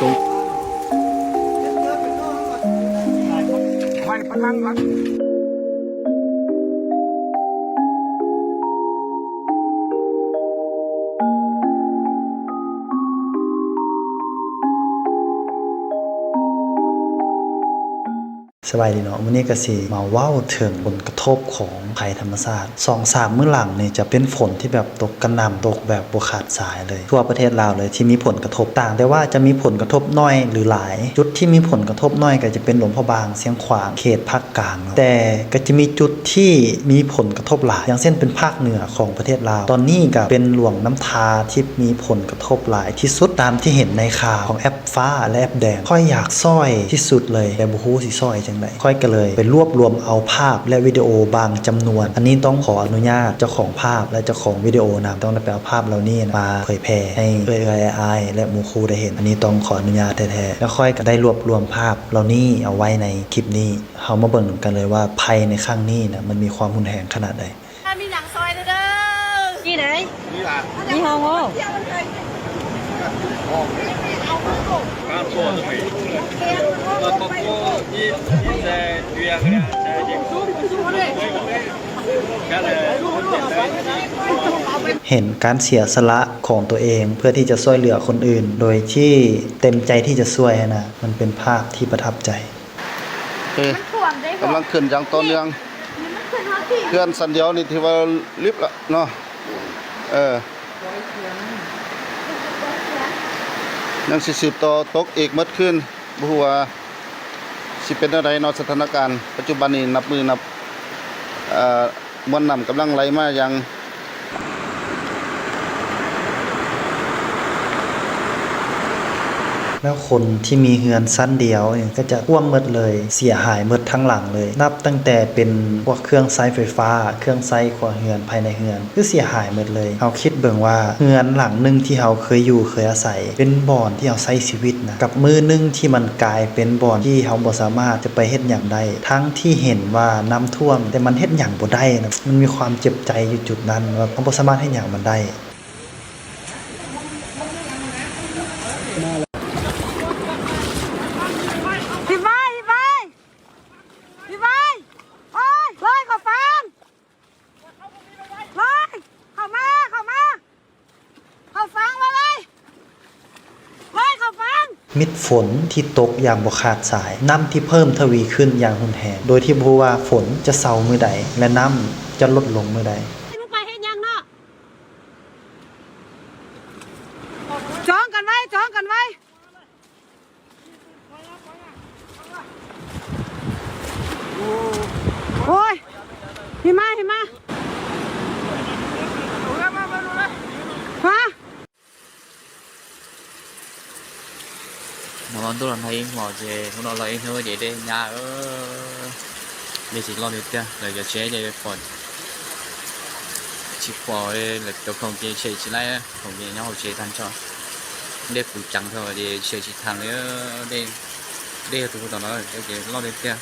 สูงมันพลังมันสบายดีเนาะวันนี้ก็สิมาเว้าถึงผลกระทบของภัยธรรมชาติ 2-3 มื้อหลังนี่จะเป็นฝนที่แบบตกกระหน่ำตกแบบบ่ขาดสายเลยทั่วประเทศลาวเลยที่มีผลกระทบต่างแต่ว่าจะมีผลกระทบน้อยหรือหลายจุดที่มีผลกระทบน้อยก็จะเป็นหลวงพระบางเสียงขวางเขตภาคกลางแต่ก็จะมีจุดที่มีผลกระทบหลายอย่างเช่นเป็นภาคเหนือของประเทศลาวตอนนี้ก็เป็นหลวงน้ำทาที่มีผลกระทบหลายที่สุดตามที่เห็นในข่าวของแอปฟ้าและแอปแดงค่อยอยากซ้อยที่สุดเลยแต่บ่ฮู้สิซ้อยจังได๋ค่อยก็เลยไปรวบรวมเอาภาพและวิดีโอบางจำนวนอันนี้ต้องขออนุญาตเจ้าของภาพและเจ้าของวิดีโอนะต้องไปเอาภาพเหล่านี้มาเผยแพร่ให้อายและหมู่ครูได้เห็นอันนี้ต้องขออนุญาตแท้ๆแล้วค่อยก็ได้รวบรวมภาพเหล่านี้เอาไว้ในคลิปนี้เฮามาเบิ่งกันเลยว่าภัยในครั้งนี้นะมันมีความรุนแรงขนาดใดมีหนังซอยเด้อที่ไหนมีห้องโเห็นการเสียสละของตัวเองเพื่อที่จะช่วยเหลือคนอื่นโดยที่เต็มใจที่จะช่วยนะมันเป็นภาพที่ประทับใจกำลังขึ้นอย่างต่อเนื่องเคลื่อนสันเดียวนี่ที่ว่าลิฟต์ละเนาะยังสิสืบต่อตกอีกเมื่อคืนบ่ฮู้ว่าสิเป็นอะไรเนาะสถานการณ์ปัจจุบันนี้นับมวลน้ำกำลังไหลมาอย่างแล้วคนที่มีเฮือนสั้นเดียวก็จะท่วมหมดเลยเสียหายหมดทั้งหลังเลยนับตั้งแต่เป็นพวกเครื่องใช้ไฟฟ้าเครื่องใช้ครัวเฮือนภายในเฮือนคือเสียหายหมดเลยเฮาคิดเบิ่งว่าเฮือนหลังนึงที่เฮาเคยอยู่เคยอาศัยเป็นบ่อนที่เฮาใช้ชีวิตนะกับมือนึงที่มันกลายเป็นบ่อนที่เฮาบ่สามารถจะไปเฮ็ดหยังได้ทั้งที่เห็นว่าน้ำท่วมแต่มันเฮ็ดหยังบ่ได้นะมันมีความเจ็บใจอยู่จุดนั้นว่าเฮาบ่สามารถเฮ็ดหยังมันได้มิดฝนที่ตกอย่างบ่ขาดสายน้ำที่เพิ่มทวีขึ้นอย่างรุนแรงโดยที่บ่รู้ว่าฝนจะเซามื้อใดและน้ำจะลดลงมื้อใดมึงไปเฮ็ดยังเนาะจ้องกันไว้โอ้ยหิมะฮะnó tôi là thấy mỏ gì hôm đó là em thôi để đây nhà ở để chỉ lo được kia rồi giờ chế để còn chỉ bỏ là tôi không chế chế chỉ lại không chế nhau chế thành cho để phụ chẳng thôi để chế chỉ thằng nữa đây đây tôi tao nói để lo được kia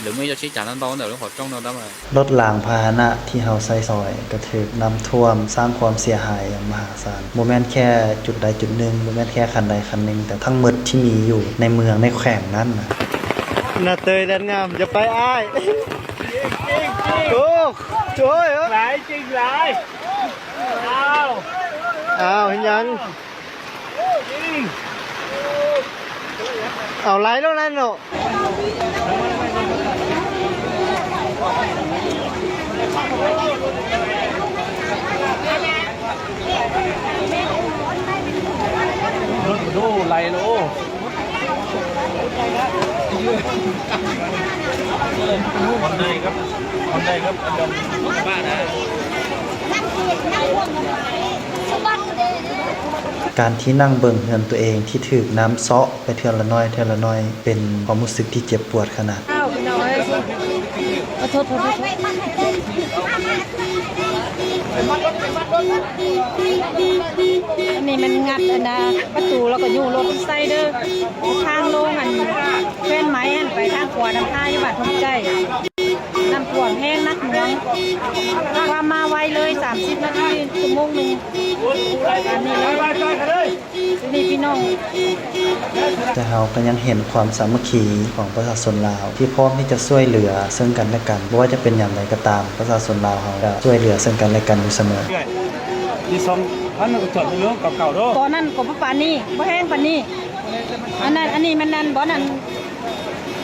đừng mấy cho chế trả nó bao nữa nó khỏi trong nó đó mà รถรางพาหนะที่เฮาใช้ซอยก็ถูกน้ำท่วมสร้างความเสียหายอย่างมหาศาลบ่แม่นแค่จุดใดจุดหนึ่งบ่แม่นแค่คันใดคันหนึ่งแต่ทั้งหมดที่มีอยู่ในเมืองในแขวงนั้นน่ะเตยดันงามจะไปอ้ายโอ้ช่วยหลายจริงหลายอ้าวเห็นยังเอาไหลแล้วนั่นเนาะดูไหลโลคนใดครับอันดำบ้านนะการที่นั่งเบิ่งเฮือนตัวเองที่ถูกน้ำเซาะไปเทื่อละน้อยเป็นความรู้สึกที่เจ็บปวดขนาดอันนี้มันงัดนะประตูแล้วก็อยู่รถไซเดอร์ทางลงอันแค่นไม้อันไปทางขวาน้ำท่าอยู่บ้านทุ่งใจน้ำท่วมแห้งนักเมืองความมาไวเลย30 นาทีชั่วโมงนึง อันนี้เลยนี่พี่น้อง แต่เราก็ยังเห็นความสามัคคีของประชาชนลาวที่พร้อมที่จะช่วยเหลือซึ่งกันและกันไม่ว่าจะเป็นอย่างไรก็ตามประชาชนลาวเราจะช่วยเหลือซึ่งกันและกันอยู่เสมอ ที่สองพันก็จอดในเรื่องเก่าๆด้วย ตอนนั้นก็บ่ปานนี้บ่แห้งปานนี้อันนี้มันนั่นบ่นั่น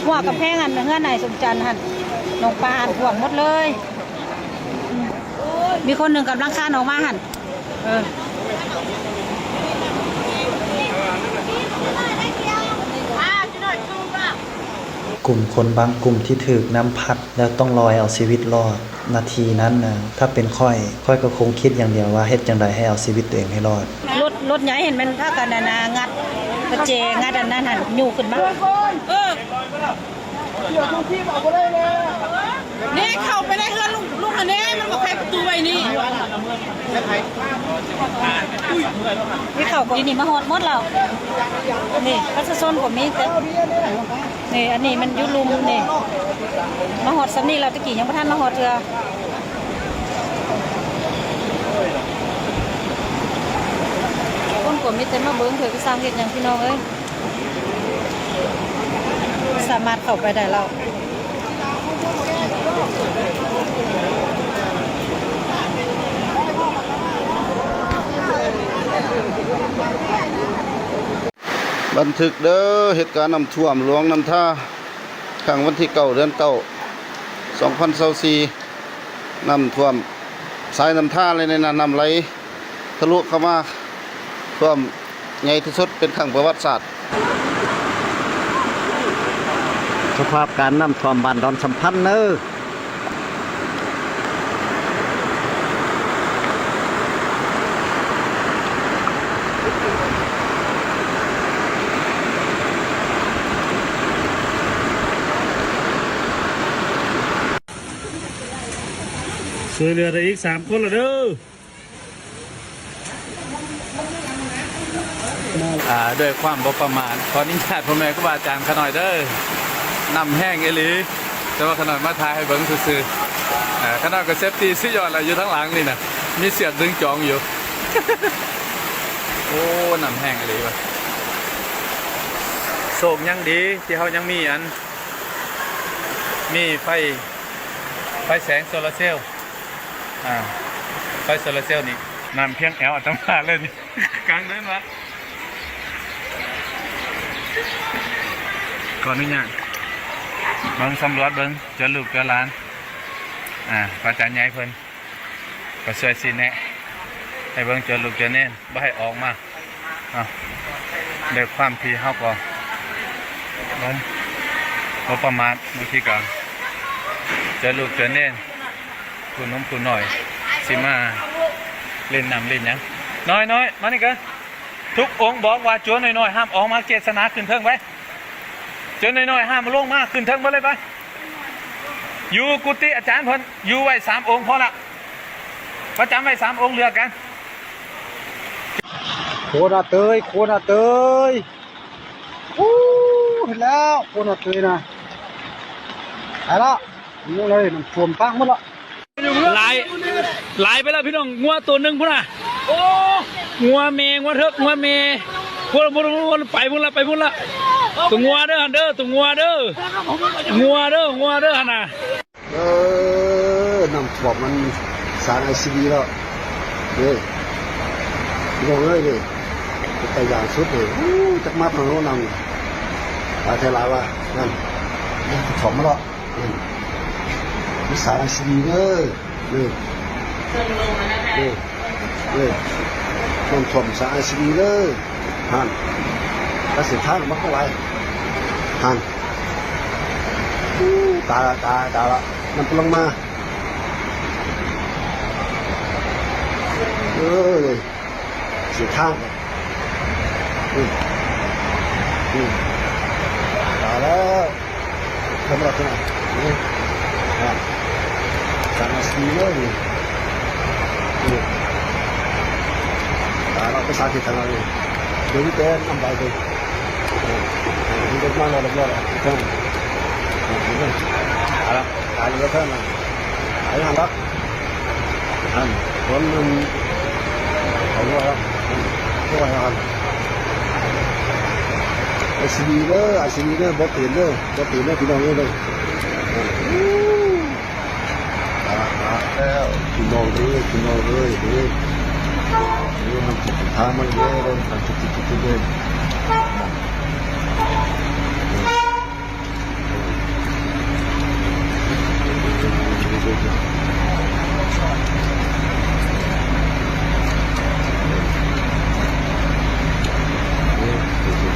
หัวกับแพงอันเฮือนไหนสมจันทร์หั่นน้องปลาหั่นท่วมหมดเลยมีคนหนึ่งกำลังคานออกมาหั่นกลุ่มคนบางกลุ่มที่ถูกน้ำพัดแล้วต้องลอยเอาชีวิตรอดนาทีนั้นนะถ้าเป็นค่อยก็คงคิดอย่างเดียวว่าเฮ็ดจังไดให้เอาชีวิตตัวเองให้รอด รถใหญ่เห็นมันถ้ากันนางัดกระเจงัดอันนั้นหั่นอยู่ขึ้นมานี่เข้าไปได้เฮือนลูกอันนี้มันบ่ใครประตูไว้นี่นี่เข้าอยู่นี่มาฮอดหมดแล้วนี่ประชาชนก็มีแต่นี่อันนี้มันอยู่ลุมนี่มาฮอดซ้ำนี่เราตะกี้ยังบ่ทันมาฮอดเทื่อคนก็มีแต่มาเบิ่งเถอะพี่สร้างเฮ็ดหยังพี่น้องเอ้ยสามารถเข้าไปได้แล้วบันทึกเด้อเหตุการณ์น้ำท่วมหลวงน้ำท่าครั้งวันที่9 เดือน 9 2024น้ำท่วมสายน้ำท่าเลยในนั้นน้ำไหลทะลุเข้ามาท่วมใหญ่ที่สุดเป็นครั้งประวัติศาสตร์สภาพการน้ำท่วมบ้านดอนสัมพันธ์เนอช่วยเหลือได้อีก3 คนละเด้อ ด้วยความบ่ประมาทขออนุญาตพ่อแม่ครูบาอาจารย์ขน่อยเด้อนำแห้งเอหลีแต่ว่าขน่อยมาทายให้เบิ่งซื่อๆขน่อยก็เซฟตี้ซื้อยอดอะไรอยู่ทั้งหลังนี่นะมีเสียบดึงจองอยู่ โอ้นำแห้งเอหลีว่ะโศกยังดีที่เขายังมีมีไฟแสงโซลาร์เซลล์ไฟโซลาร์เซลล์นี่น้ำเพียงแอลอัตมาเลยนี่ กลางเดินวะก่อนนี้เนี่ยเบิ้งสำรวจเบิ้งเจอลูกเจอหลานพระอาจารย์ใหญ่เพิ่นก็ช่วยสิแนะให้เบิ้งเจอลูกเจอเน่นบ่ให้ออกมาเด็กความที่เฮาก็บ่ประมาทบางทีก็เจอลูกเจอเน่นคุณน้องคุณหน่อยสิมาเล่นน้ำเล่นหยังน้อยมานี่กันทุกองค์บอกว่าโจรน้อยห้ามออกมาเกศนาขึ้นเทิงไปโจรน้อยห้ามมาลงมาขึ้นเทิงไปเลยไปอยู่กุฏิอาจารย์เพิ่นอยู่ไว้3 องค์พอละประจำไว้3 องค์เลือกกันโคนาเตยเห็นแล้วโคนาเตยนะไปละนี่เลยมันท่วมปังหมดละลายไปแล้วพี่น้องงัวตัวหนึ่งพุ่นน่ะโอ้งัวเมงัวเถิกงัวเมพุ่นไปพุ่นละตัวงัวเด้อตัวงัวเด้อหั่นน่ะน้ำท่วมมันสารไอซีดีแล้วงงเลยดิแต่อย่างสุดเลยจักมาทางโน้นนั่งเทลาว่านั่นถ่อมมาแล้วมีสารไอซีดีเลยมันถ่อมสารไอซีดีเลยฮันกระสีท่านมันก็ไหลฮันตาละมันปลงมาสีท่านตาแล้วทำอะไรกันสารสีเลยตาเราไปสาธิตทางอะไรเดี๋ยวนี้เป็นอันใดเลยนี่เป็นมาแล้วเพิ่มอะไรตายเยอะเพิ่มอะไรหันรักคนมัน เอาด้วยครับด้วยครับไอซีดีเด้อไอซีดีเด้อบอตื่นเด้อบอตื่นเด้อพี่น้องเด้อแล้วพี่น้องเด้อพี่น้องเด้อเด้อมันจิตทางมันเด้อมันจิตเด้อ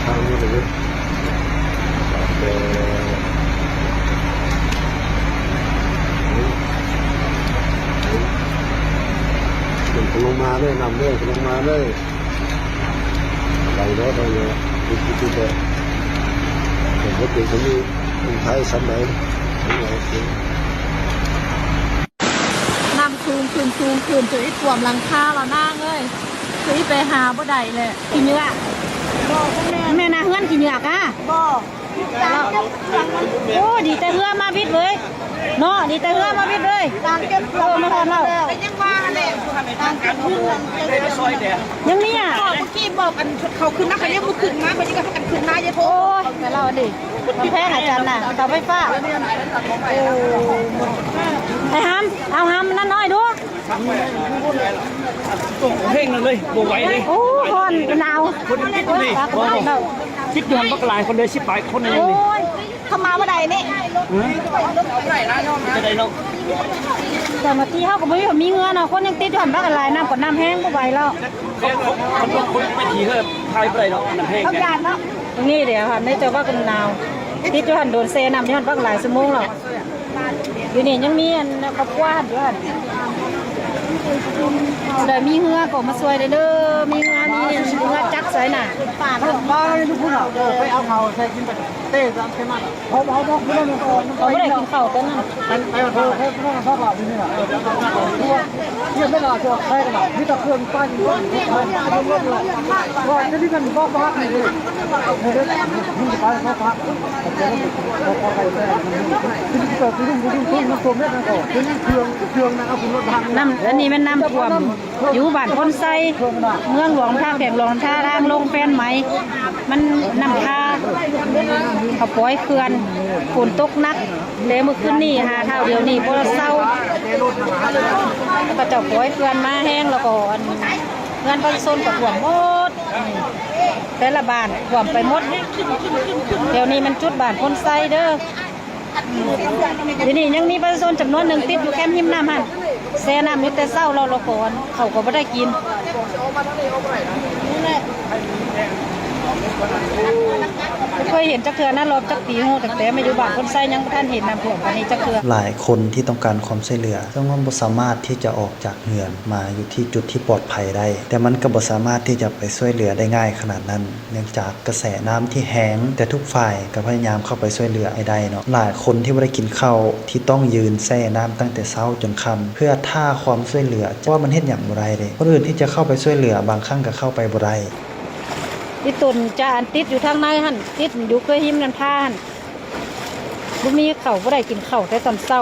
ทางนี้เลยคุณลงมาเลยนำเลยคุณลงมาเลยไหลรถเลยคิดเลยผมก็เป็นคนนี้คนไทยสมัยน้ำคืนจะอีกท่วมหลังคาเราหน้าเลยจะอีไปหาบ่ได้เลยกินเยอะแม่นาเฮือนกินเยอะอ่ะบ่โอ้ดีแต่เฮือมาพิษเลยเนาะดีแต่เฮือมาพิษเลยตามเก็บมาทอนเรายังว่าแหละตามเก็บเฮือยังนี่อ่ะเมื่อกี้บอกกันเขาขึ้นนะเขาเรียกว่าขึ้นมาเขาเรียกว่ากันขึ้นมาเยอะโอ้ยแต่เราดิมาแพ้อาจารย์น่ะเสาไฟฟ้าไอ้ฮัมเอาฮัมนั่นน้อยดูเพ่งเลยโบไหวเลย โอ้ฮอนหนาว คนคิดดิคิดยอมบักหลายคนเลย10 ปลายคนอะไร โอ้ นี่ ยเข้ามาเมื่อใดนี่ จะได้เนาะ แต่เมื่อกี้เขาก็ไม่มีเงินเนาะคนยังติดอยู่หันบ้านอะไรน้ำกับน้ำแห้งก็ไหวแล้ว คนไปทีเถอะไทยไปเลยเนาะน้ำแห้ง เขายานเนาะนี่เดี๋ยวค่ะในเจ้าว่ากันหนาวติดอยู่หันโดนเซน้ำอยู่หันบ้านหลายชั่วโมงหรอกอยู่นี่ยังมีอันครอบครัวหันอยู่หันเดี๋ยวมีเหือก็มาช่วยเด้อมีเหือมีเหือจักใส่น่ะป่าเขาบ้าเลยทุกคนเหรอไปเอาเขาใส่กินไปเต้ตามเทมันเขาบอกไม่ได้กินข้าวเขาไม่ได้กินข้าวกันนั่นไปเอาเขาไม่ต้องชอบแบบนี้หรอกเยี่ยมไม่หล่อตัวใครกันหรอที่ตะเครื่องปั้นก่อนที่มันบ้าๆเลยมันจะไปบ้าๆพอไปแท้ที่เกิดที่มันตัวเม็ดนั่นก็ที่เครื่องนะเอาคุณรถทางน้ำอันนี้มันน้ำท่วมอยู่บ้านพ้นไซเมืองหลวงท่าแข่งหลวงท่าทางลงแฟนไหมมันน้ำท่าเขาปล่อยเขื่อนฝนตกนักเดี๋ยวมื่อคืนนี่หาเท่าเดียวนี่พอเศร้าแล้วก็เจ้าปล่อยเขื่อนมาแห้งแล้วก็เงินประชาชนก็ท่วมหมดแต่ละบ้านท่วมไปหมดเดี๋ยวนี้มันจุดบ้านพ้นไซเด้อทีนี้ยังมีประชาชนจำนวนหนึ่งติดอยู่แคมป์หิมน้ำหันแซ่น้ำอยู่แต่เศร้าเราก่อนเขาก็ไม่ได้กินเคยเห็นจักเทือนะรอบจักปีหูแต่ไม่อยู่บ้านคนไส้ยังท่านเห็นน้ำท่วมอันนี้จักเทือหลายคนที่ต้องการความช่วยเหลือต้องบ่สามารถที่จะออกจากเฮือนมาอยู่ที่จุดที่ปลอดภัยได้แต่มันก็บ่สามารถที่จะไปช่วยเหลือได้ง่ายขนาดนั้นเนื่องจากกระแสน้ำที่แห้งแต่ทุกฝ่ายก็พยายามเข้าไปช่วยเหลือให้ได้เนาะหลายคนที่บ่ได้กินข้าวที่ต้องยืนแช่น้ำตั้งแต่เช้าจนค่ำเพื่อท่าความช่วยเหลือว่ามันเฮ็ดหยังบ่ได้เด้คนอื่นที่จะเข้าไปช่วยเหลือบางครั้งก็เข้าไปบ่ได้ที่ตุนจะอันติดอยู่ทางในหันติดอยู่เคยหิมน้ำท่านบุมีเข่าบ่ได้กินเข่าแต่ตอนเศร้า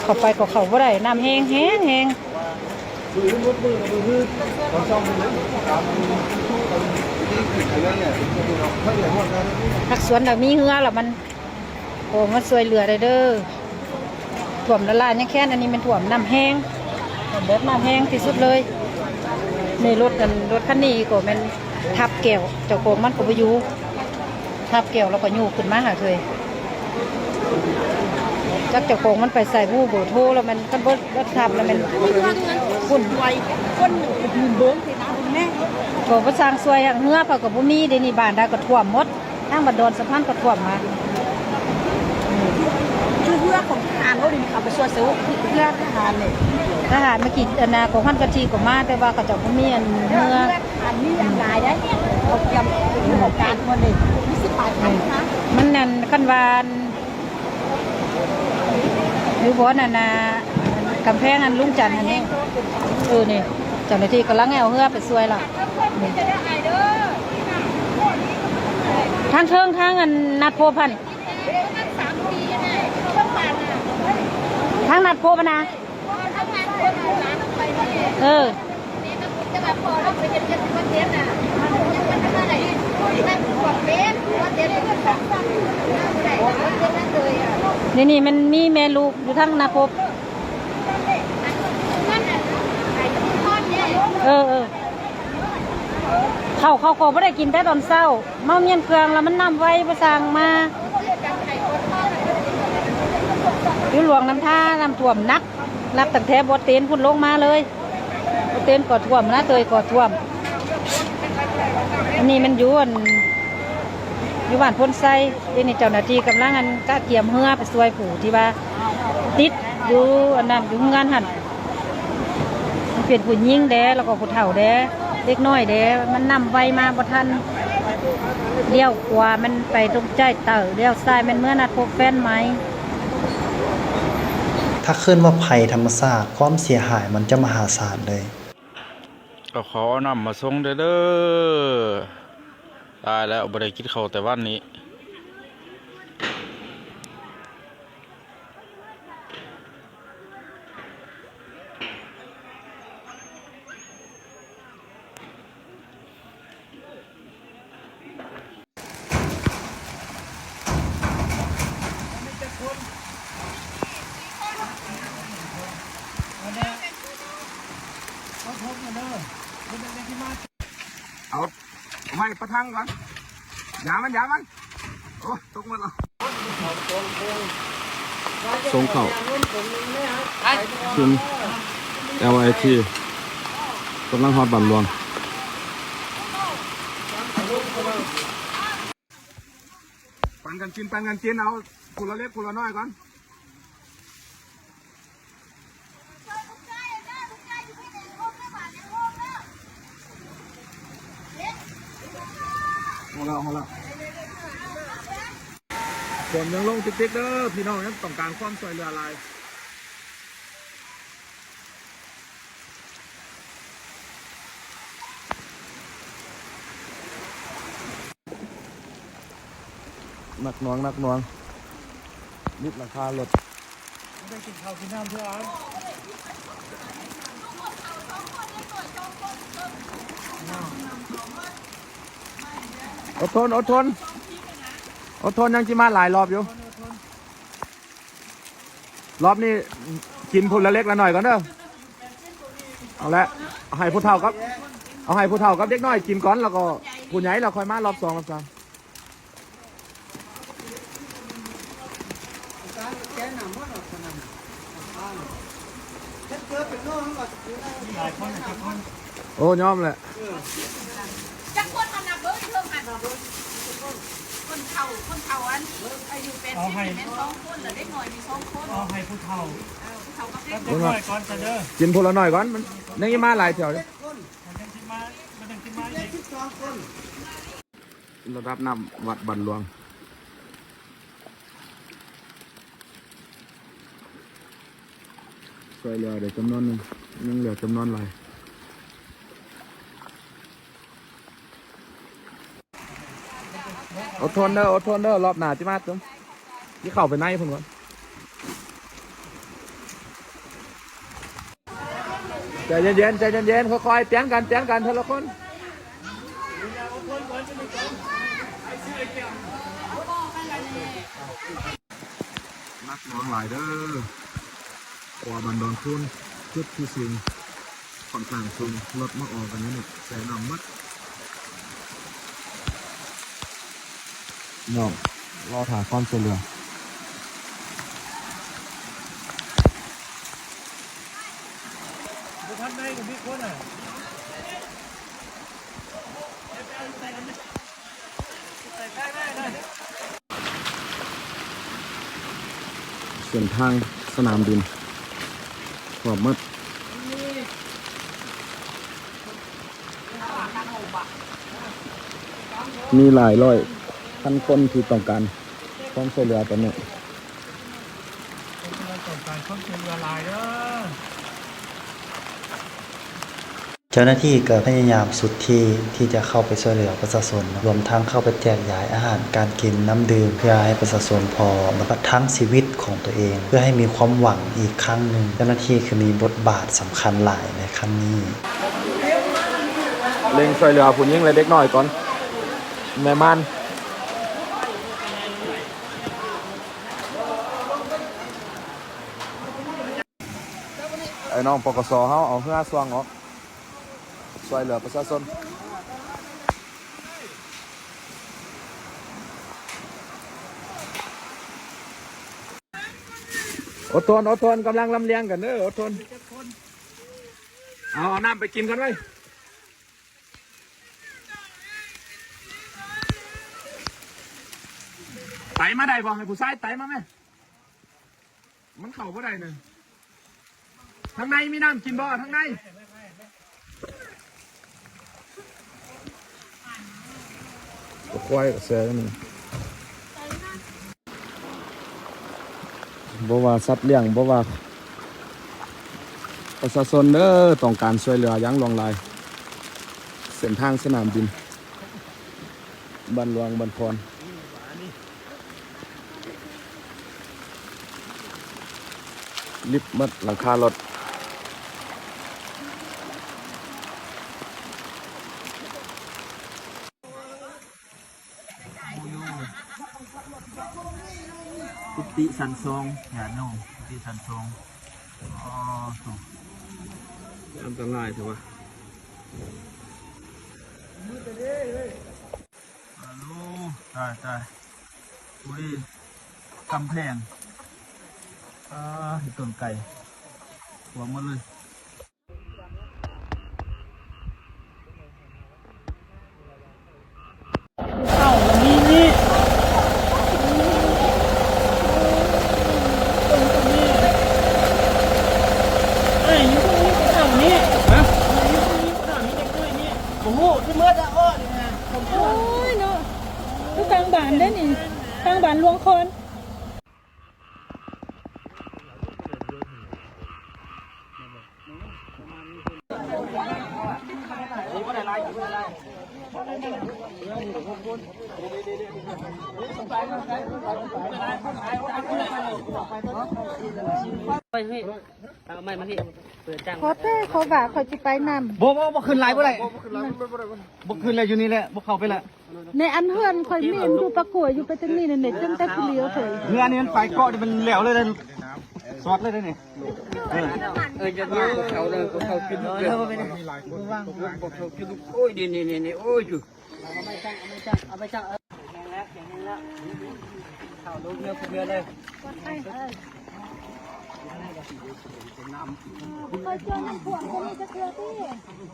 เข้าไปก็เข่าบ่ได้น้ำแห้งผักสวนแบบมีเหือหรอมันโอ้มันสวยเหลือได้เด้อถ่วมละลายยังแค่อันนี้มันถ่วมน้ำแห้งเบิดน้ำแห้งที่สุดเลยในรถคันนี้ก็มันทับแก้วเจ้าโกงมันก็ไปอยู่ทับแก้วแล้วก็ยูขึ้นมาหาเคยจักเจ้าโกงมันไปใส่บู้โบโทแล้วมันกันบ่ทับแล้วมันฝุ่นไวคนยืนเบิ้งสินะแม่ก็บ่สร้างสวยอย่างเนื้อเขาก็บ่มีเดนี่บ้านได้ก็ท่วมหมดทางบัดดอนสะพานก็ท่วมมาคือเพื่อของทหารเขาดิเอาไปช่วยซื้อเพื่อทหารนี่ทหารมากินอนาของพันกะทิก็มาแต่ว่าเขาเจ้าบ่มีอันเนื้ออันนี้อย่างหลายได้เขาเตรียมของการคนนี่20 บาทนะมันนั่นคันวานอยู่บ่นั่นน่ะกำแพงอันลุงจันทร์อันนี้นี่เจ้าหน้าที่กำลังเอาเหือไปช่วยล่ะทางเทิงทางอันนัดโพพันทางนัดโพพนะ จะมาพอเราไปเห็นว่าเตี้ยน่ะยังมันไม่ได้นั่งกอดเตี้ยว่าเตี้ยเป็นแบบไหนว่าเตี้ยนั่นเลยอ่ะ นี่มันมีแม่ลูกอยู่ทั้งนาคบ มันอ่ะไอ้ที่ทอดเนี่ย เขาก็ไม่ได้กินแต่ตอนเช้าเมาเมียนเครื่องแล้วมันน้ำไว้ประสังมาอยู่หลวงน้ำท่าน้ำท่วมนักตั้งแต่บดเต็นพุ่นลงมาเลยบดเต็นก่อท่วมนะเตยก่อท่วมอันนี้มันอยู่บ้านพ้นไส้เดี๋ยวนี้เจ้าหน้าที่กำลังก้าเกียมเหือไปช่วยผู้ที่ว่าติดอยู่อันนั้นอยู่งานหันมันเป็นผู้หญิงแดแล้วก็ผู้เฒ่าแดเล็กน้อยแดมันนำไวมาบ่ทันเลี้ยวขวามันไปตรงใจเต่าเลี้ยวซ้ายมันเมื่อนัดพบแฟนไหม ถ้าขึ้นว่าภัยธรรมชาติความเสียหายมันจะมหาศาลเลย ก็ขอนำมาส่งเด้อตายแล้วบ่ได้กินข้าวแต่วันนี้เอาไม่ประทังก่อนอย่ามันโอ้ตกมันแล้วส่งเข่าขึ้น LIT กำลังฮอตบันรวงปันกันกินเอาคุณละเล็กคุณละน้อยก่อนเอาละผมยังลงติ๊กเด้อพี่น้องยังต้องการความช่วยเหลืออะไรหนักหน่วงนิดราคาลดได้กินข้าวกินน้ำเพื่อนอดทนยังจิมาหลายรอบอยู่รอบนี้กินผลละเล็กละหน่อยก่อนเด้อเอาละเอาให้ผู้เฒ่ากับเด็กน้อยกินก่อนแล้วก็ผู้ใหญ่เราค่อยมารอบ2รอบ3โอ้ยอมแหละจะคนทำนับเลยเรื่องหันคนเฒ่าอันอายุเป็น10 2 คนหรือเด็กหน่อยมี2 คนเอาให้ผู้เฒ่ากับเด็กน้อยก่อนจะเด้อกินผลละหน่อยก่อนมันยังยี่มาหลายแถวเลยระดับน้ำวัดบันหลวงช่วยเหลือเดี๋ยวจำนวนนึงยังเหลือจำนวนหลายอดทนเด้อรอบหน้าจิมาตึ้งที่เข้าไปในพุ่นก่อนใจเย็นค่อยๆเตียงกันเทละคนนักน้องหลายเด้อขวาบันดอนทุนจุดที่สูงค่อนข้างสูงรถมาออกกันนี่ใส่น้ำมัดน้องรอถ่ายความช่วยเหลือเส้นทางสนามบินขอบมัดมีหลายร้อยพันคนที่ต้องการความช่วยเหลือตอนนี้ต้องการความช่วยเหลือหลายเด้อ เจ้าหน้าที่ก็พยายามสุดที่จะเข้าไปช่วยเหลือประชาชนรวมทั้งเข้าไปแจกจ่ายอาหารการกินน้ำดื่มเพื่อให้ประชาชนพอแล้วก็ทั้งชีวิตของตัวเองเพื่อให้มีความหวังอีกครั้งหนึ่งเจ้าหน้าที่คือมีบทบาทสำคัญหลายในครั้งนี้ เร่งช่วยเหลือผู้หญิงและเด็กน้อยก่อนแม่มันไอ้น้องปกสเฮาเอาเฮือสว่างออกช่วยเหลือประชาชนอดทนกำลังลำเลียงกันเด้ออดทนเอาน้ำไปกินกันไว้ไต่มาได้บ่ให้ผู้ชายไต่มาไหมมันเข่าบ่ได้เนี่ยทางในมีน้ำกินบ่ทางในควายเสือนี่บ่ว่าสัตว์เลี้ยงบ่ว่าประชาชนเด้อต้องการช่วยเหลืออย่างหลวงหลายเส้นทางสนามบินบ้านหลวงบ้านพรลิฟต์มัดหลังคารถกุฏิสันทรงหยาดน้องกุฏิสันทรงอ๋อถูกอันตรายถูกป่ะฮัลโหลตายกุฏิกำแพงเห็นต้นไก่หัวหมดเลยกลางบ้านได้นี่กลางบ้านหลวงคน ขอเต้ขอบ่าขอจิไปนำ บ่ขึ้นไลน์บ่ได้บ่ขึ้นเลยอยู่นี่แหละบ่เข้าไปละ ในอันเฮือนคอยมีอยู่ประกวดอยู่ไปจังนี้นั่นแหละจังแต่ผู้เลี้ยวเถอะ เรือนี้มันไปเกาะนี่มันแหลวเลยได้สอดเลยได้นี่จะมาเขาเลยเขาขึ้นเลยไม่ได้ว่างเขาขึ้นโอ้ยนี่โอ้ยจุเอาไปจังแล้วเขาลงเรือเลย คอยเชื่อน้ำท่วมจะมีจะเชื่อที่ค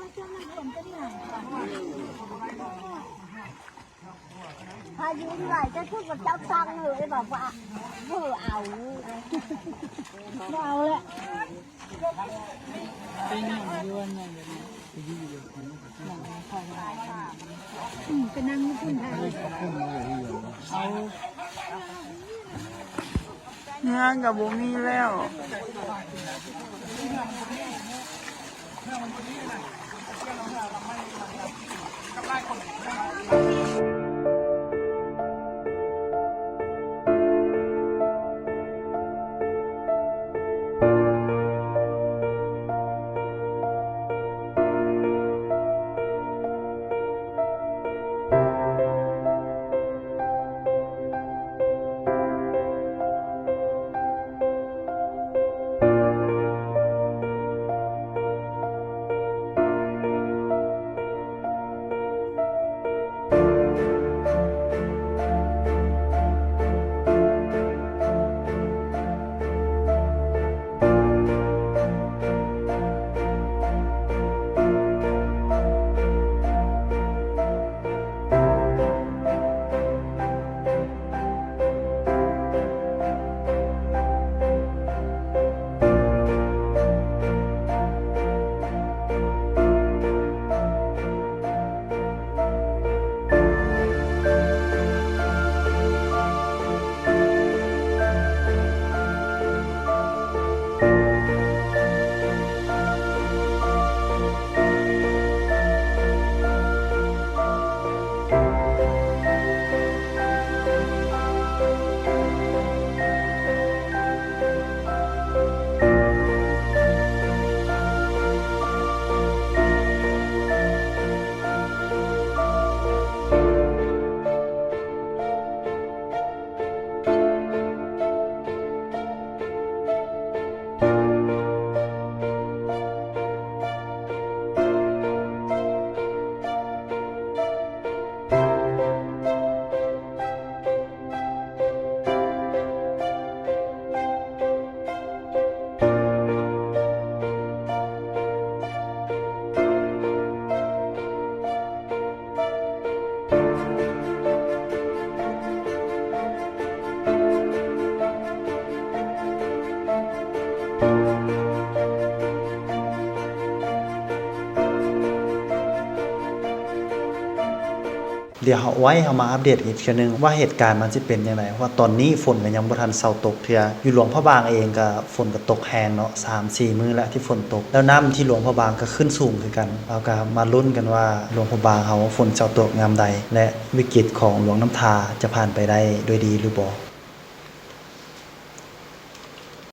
อยเชื่อน้ำท่วมจะไหนพายุที่ไหลจะพูดกับเจ้าตังเลยบอกว่าเพื่อเอาเอาแหละไปนั่งพูดไทย งานกับบ่มีแล้ว เดี๋ยวเอาไว้เฮามาอัปเดตอีกเทื่อนึงว่าเหตุการณ์มันสิเป็นจังไดเพราะว่าตอนนี้ฝนก็ยังบ่ทันเซาตกเทื่ออยู่หลวงพระบางเองก็ฝนก็ตกแฮงเนาะ 3-4 มื้อแล้วที่ฝนตกแล้วน้ำที่หลวงพระบางก็ขึ้นสูงคือกันเราก็มาลุ้นกันว่าหลวงพระบางเฮาฝนเซาตกยามใดและวิกฤตของหลวงน้ำทาจะผ่านไปได้ด้วยดีหรือบ่